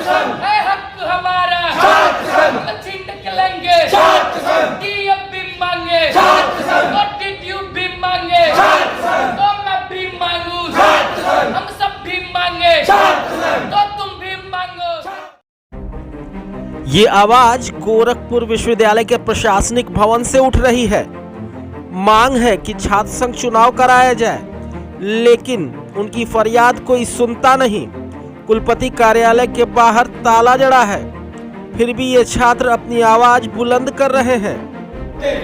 है हक हमारा, छीन के लेंगे, DF भी मांगे, एटीट्यूड भी मांगे, तो मैं भी मांगू, हम सब भी मांगे, तो तुम भी मांगो। ये आवाज गोरखपुर विश्वविद्यालय के प्रशासनिक भवन से उठ रही है। मांग है कि छात्र संघ चुनाव कराया जाए, लेकिन उनकी फरियाद कोई सुनता नहीं। कुलपति कार्यालय के बाहर ताला जड़ा है, फिर भी ये छात्र अपनी आवाज बुलंद कर रहे हैं।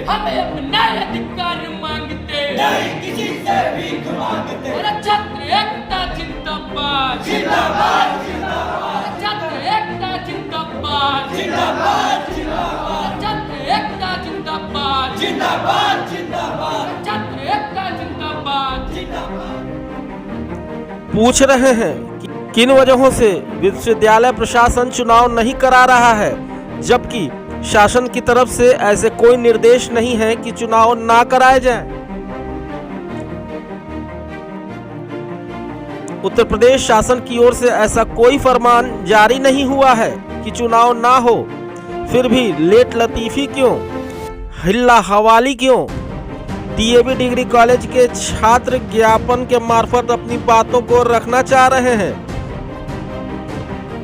हमें अपना अधिकार मांगते, नहीं किसी से भीख मांगते। और छात्र एकता जिंदाबाद, जिंदाबाद, जिंदाबाद। छात्र एकता जिंदाबाद, जिंदाबाद, जिंदाबाद। छात्र एकता जिंदाबाद, जिंदाबाद, जिंदाबाद। छात्र एकता जिंदाबाद, जिंदाबाद। पूछ रहे हैं कि किन वजहों से विश्वविद्यालय प्रशासन चुनाव नहीं करा रहा है, जबकि शासन की तरफ से ऐसे कोई निर्देश नहीं है कि चुनाव ना कराए जाए। उत्तर प्रदेश शासन की ओर से ऐसा कोई फरमान जारी नहीं हुआ है कि चुनाव ना हो, फिर भी लेट लतीफी क्यों, हिल्ला हवाली क्यों? DAV डिग्री कॉलेज के छात्र ज्ञापन के मार्फत अपनी बातों को रखना चाह रहे हैं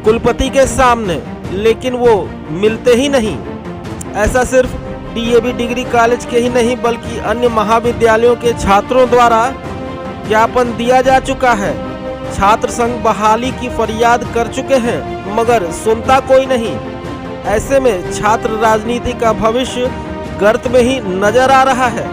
कुलपति के सामने, लेकिन वो मिलते ही नहीं। ऐसा सिर्फ DAV डिग्री कॉलेज के ही नहीं बल्कि अन्य महाविद्यालयों के छात्रों द्वारा ज्ञापन दिया जा चुका है। छात्र संघ बहाली की फरियाद कर चुके हैं, मगर सुनता कोई नहीं। ऐसे में छात्र राजनीति का भविष्य गर्त में ही नजर आ रहा है।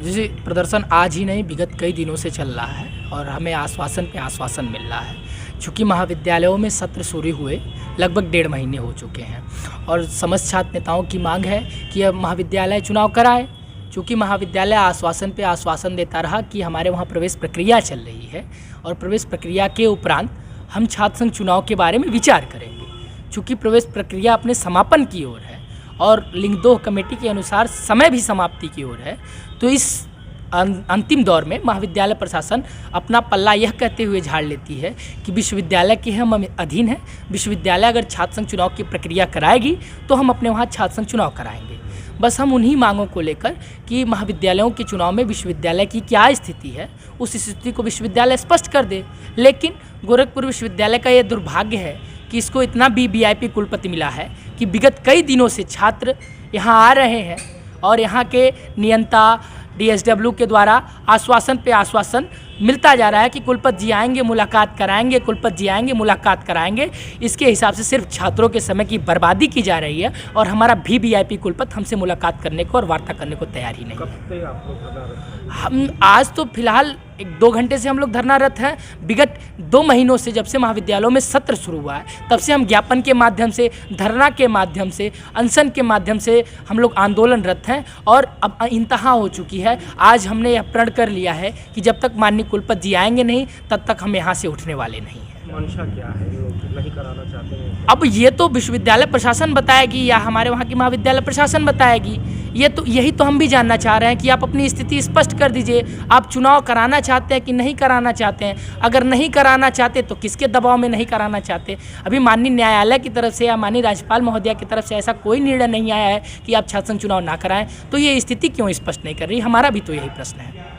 जी, प्रदर्शन आज ही नहीं विगत कई दिनों से चल रहा है और हमें आश्वासन पे आश्वासन मिल रहा है। चूँकि महाविद्यालयों में सत्र शुरू हुए लगभग 1.5 महीने हो चुके हैं और समस्त छात्र नेताओं की मांग है कि अब महाविद्यालय चुनाव कराए। चूँकि महाविद्यालय आश्वासन पे आश्वासन देता रहा कि हमारे वहाँ प्रवेश प्रक्रिया चल रही है और प्रवेश प्रक्रिया के उपरांत हम छात्र संघ चुनाव के बारे में विचार करेंगे। चूँकि प्रवेश प्रक्रिया अपने समापन की ओर है और लिंग 2 कमेटी के अनुसार समय भी समाप्ति की ओर है, तो इस अंतिम दौर में महाविद्यालय प्रशासन अपना पल्ला यह कहते हुए झाड़ लेती है कि विश्वविद्यालय के हम अधीन हैं। विश्वविद्यालय अगर छात्र संघ चुनाव की प्रक्रिया कराएगी तो हम अपने वहाँ छात्र संघ चुनाव कराएंगे। बस हम उन्हीं मांगों को लेकर कि महाविद्यालयों के चुनाव में विश्वविद्यालय की क्या स्थिति है, उस स्थिति को विश्वविद्यालय स्पष्ट कर दे। लेकिन गोरखपुर विश्वविद्यालय का ये दुर्भाग्य है कि इसको इतना VIP कुलपति मिला है कि विगत कई दिनों से छात्र यहाँ आ रहे हैं और यहाँ के नियंता DSW के द्वारा आश्वासन पे आश्वासन मिलता जा रहा है कि कुलपति जी आएंगे मुलाकात कराएंगे, कुलपति जी आएंगे मुलाकात कराएंगे। इसके हिसाब से सिर्फ छात्रों के समय की बर्बादी की जा रही है और हमारा VIP कुलपति हमसे मुलाकात करने को और वार्ता करने को तैयार ही नहीं है। हम आज तो फिलहाल 1-2 घंटे से हम लोग धरनारत हैं। विगत 2 महीनों से जब से महाविद्यालयों में सत्र शुरू हुआ है तब से हम ज्ञापन के माध्यम से, धरना के माध्यम से, अनशन के माध्यम से हम लोग आंदोलनरत हैं और अब इंतहा हो चुकी है। आज हमने यह प्रण कर लिया है कि जब तक माननीय कुलपति जी आएंगे नहीं तब तक हम यहाँ से उठने वाले नहीं हैं। मंशा क्या है, नहीं कराना चाहते हैं? अब ये तो विश्वविद्यालय प्रशासन बताएगी या हमारे वहाँ की महाविद्यालय प्रशासन बताएगी। यही तो हम भी जानना चाह रहे हैं कि आप अपनी स्थिति स्पष्ट कर दीजिए। आप चुनाव कराना चाहते हैं कि नहीं कराना चाहते हैं? अगर नहीं कराना चाहते तो किसके दबाव में नहीं कराना चाहते? अभी माननीय न्यायालय की तरफ से या माननीय राज्यपाल महोदया की तरफ से ऐसा कोई निर्णय नहीं आया है कि आप छात्र संघ चुनाव ना कराएं, तो ये स्थिति क्यों स्पष्ट नहीं कर रही? हमारा भी तो यही प्रश्न है।